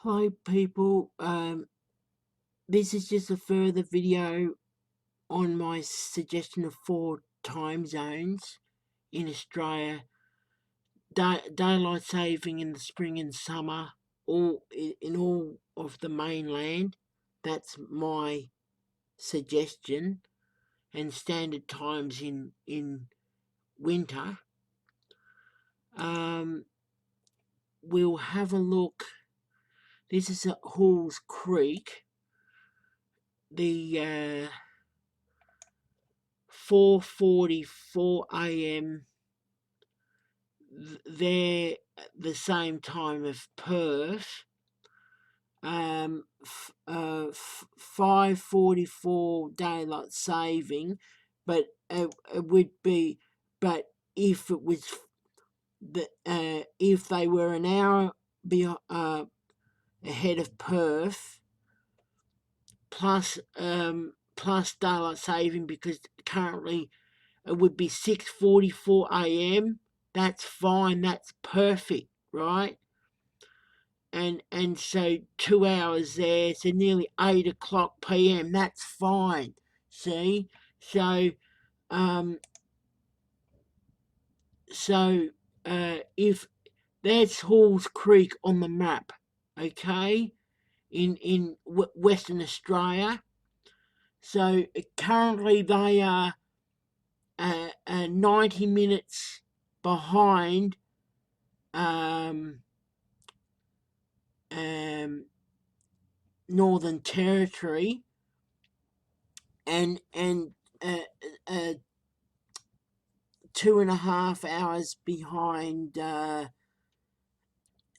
Hi people, this is just a further video on my suggestion of 4 time zones in Australia. Daylight saving in the spring and summer, all in all of the mainland. That's my suggestion, and standard times in winter. We'll have a look. This is at Halls Creek. The 4:44 a.m. They're the same time as Perth. 5:44 daylight saving, but it would be. But if it was if they were an hour ahead of Perth, plus daylight saving, because currently it would be 6:44 a.m. That's fine. That's perfect, right? And so 2 hours there, so nearly 8 o'clock p.m. That's fine. See, so if that's Halls Creek on the map, okay, in Western Australia. So currently they are 90 minutes behind Northern Territory, and 2.5 hours behind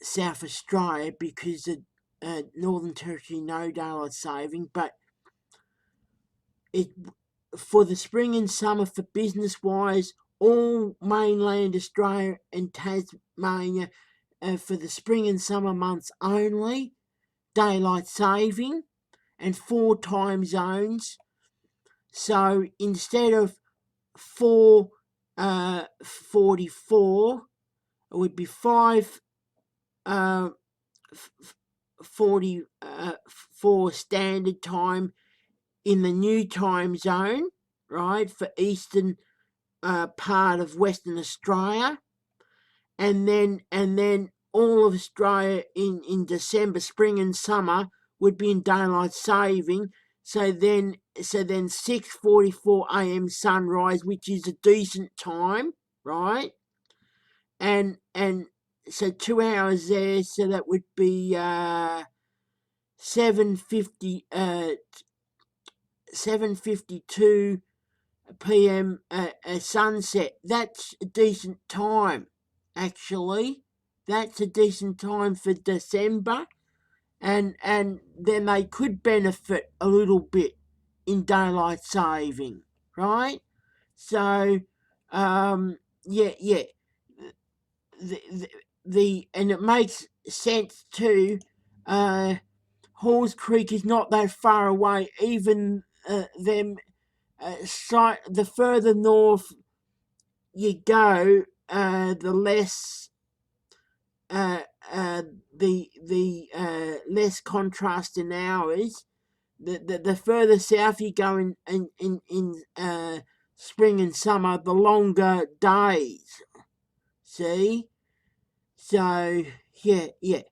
South Australia, because of Northern Territory no daylight saving. But it, for the spring and summer, for business wise, all mainland Australia and Tasmania, for the spring and summer months only, daylight saving and 4 time zones. So instead of 4:44, it would be 5:44 standard time in the new time zone, right, for eastern part of Western Australia, and then all of Australia in December, spring and summer, would be in daylight saving. So then 6:44 a.m. sunrise, which is a decent time, right? And so 2 hours there, so that would be 7:52 p.m. Sunset. That's a decent time, actually. That's a decent time for December, and then they could benefit a little bit in daylight saving, right? So, yeah. The and it makes sense too. Halls Creek is not that far away. Even the further north you go, the less less contrast in hours. The further south you go in spring and summer, the longer days. See, so yeah.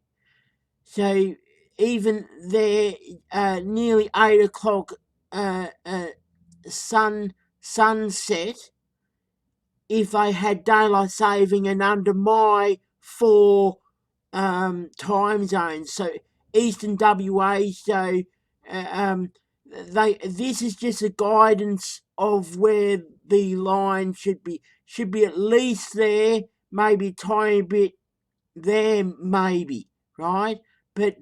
So even there, nearly 8 o'clock sunset, if they had daylight saving and under my 4 time zones, so Eastern WA. So this is just a guidance of where the line should be at least there, maybe a tiny bit there, maybe, right? But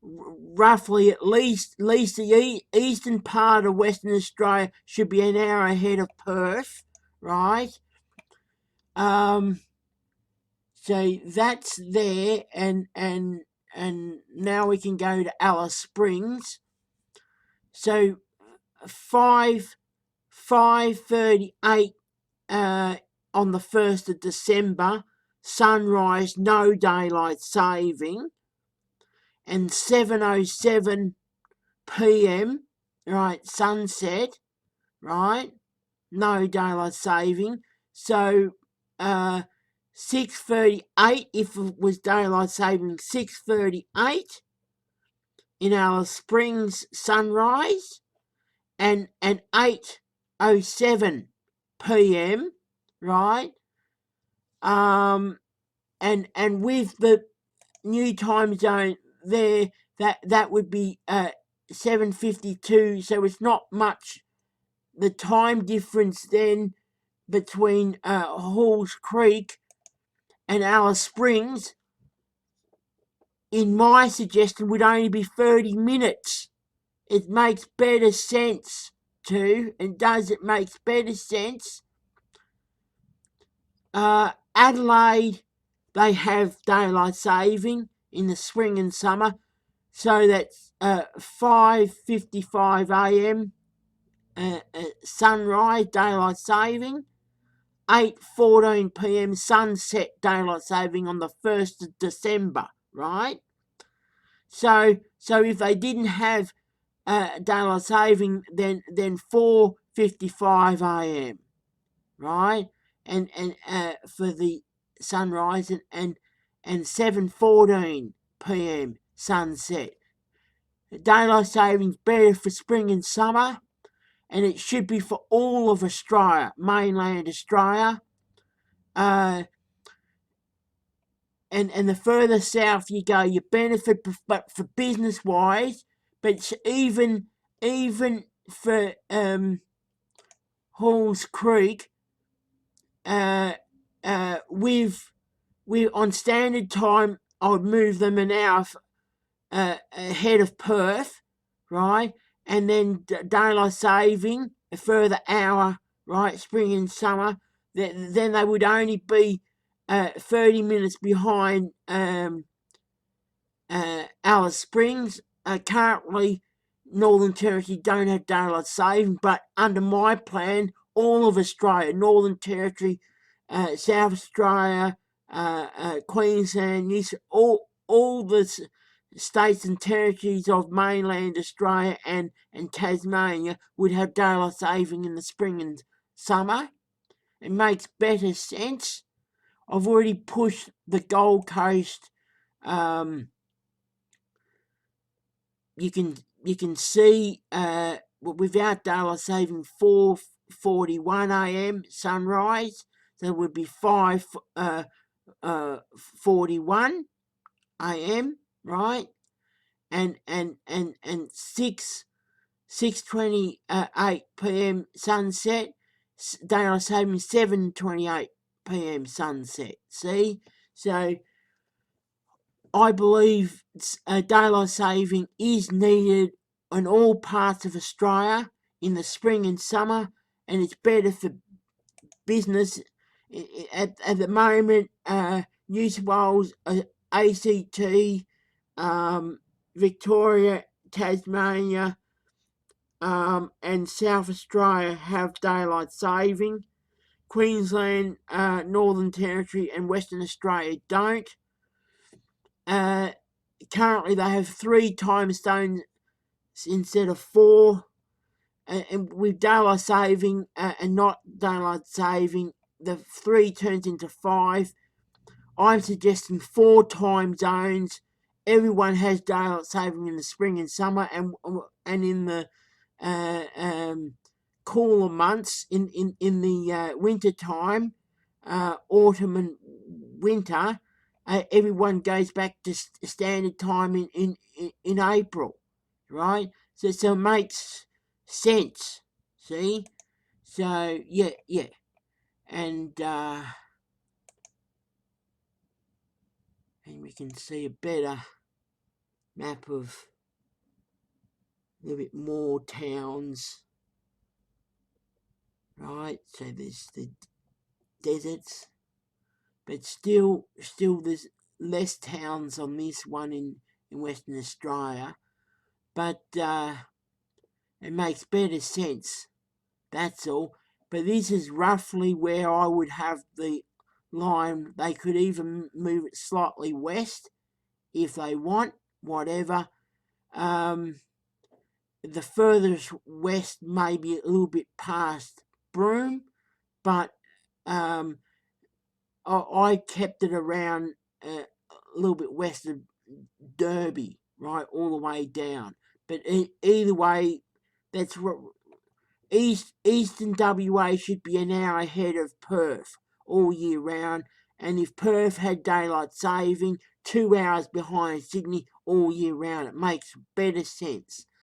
roughly at least the eastern part of Western Australia should be an hour ahead of Perth, right? So that's there, and now we can go to Alice Springs. So 5:38 on the 1st of December, sunrise, no daylight saving, and 7:07 p.m. right, sunset, right, no daylight saving. So 6:38, if it was daylight saving, 6:38 in Alice Springs sunrise, and 8:07 p.m. right, and with the new time zone there, that would be 7:52. So it's not much the time difference then between Halls Creek and Alice Springs. In my suggestion, would only be 30 minutes. It makes better sense to, and does it makes better sense. Adelaide, they have daylight saving in the spring and summer, so that's 5:55 a.m. Sunrise daylight saving, 8:14 p.m. sunset daylight saving on the 1st of December, right? So if they didn't have daylight saving, then 4:55 a.m. right, and for the sunrise, and 7:14 p.m. sunset. Daylight saving's better for spring and summer, and it should be for all of Australia, mainland Australia. And the further south you go, you benefit, but for business wise, but even for Halls Creek, with on standard time, I would move them an hour ahead of Perth, right, and then daylight saving a further hour, right, spring and summer. Then they would only be 30 minutes behind Alice Springs. Currently, Northern Territory don't have daylight saving, but under my plan, all of Australia, Northern Territory, South Australia, Queensland, all the states and territories of mainland Australia and Tasmania would have daylight saving in the spring and summer. It makes better sense. I've already pushed the Gold Coast. You can see without daylight saving 4:41 a.m. sunrise. So it would be 5:41 a.m. right, and 6:28 p.m. sunset. Daylight saving 7:28 p.m. sunset. See, so I believe daylight saving is needed in all parts of Australia in the spring and summer, and it's better for business. At the moment, New South Wales, ACT, Victoria, Tasmania, and South Australia have daylight saving. Queensland, Northern Territory, and Western Australia don't. Currently, they have 3 time zones instead of 4. And with daylight saving and not daylight saving, the 3 turns into 5. I'm suggesting 4 time zones. Everyone has daylight saving in the spring and summer, and in the cooler months, in the winter time, autumn and winter, everyone goes back to standard time in April, right? So it makes sense, see? So yeah, and we can see a better map of a little bit more towns, right? So there's the deserts, but still there's less towns on this one in Western Australia, but it makes better sense, that's all. But this is roughly where I would have the line. They could even move it slightly west if they want, whatever. The furthest west may be a little bit past Broome, but I kept it around a little bit west of Derby, right, all the way down. But either way, that's what Eastern WA should be an hour ahead of Perth all year round. And if Perth had daylight saving, 2 hours behind Sydney all year round, it makes better sense.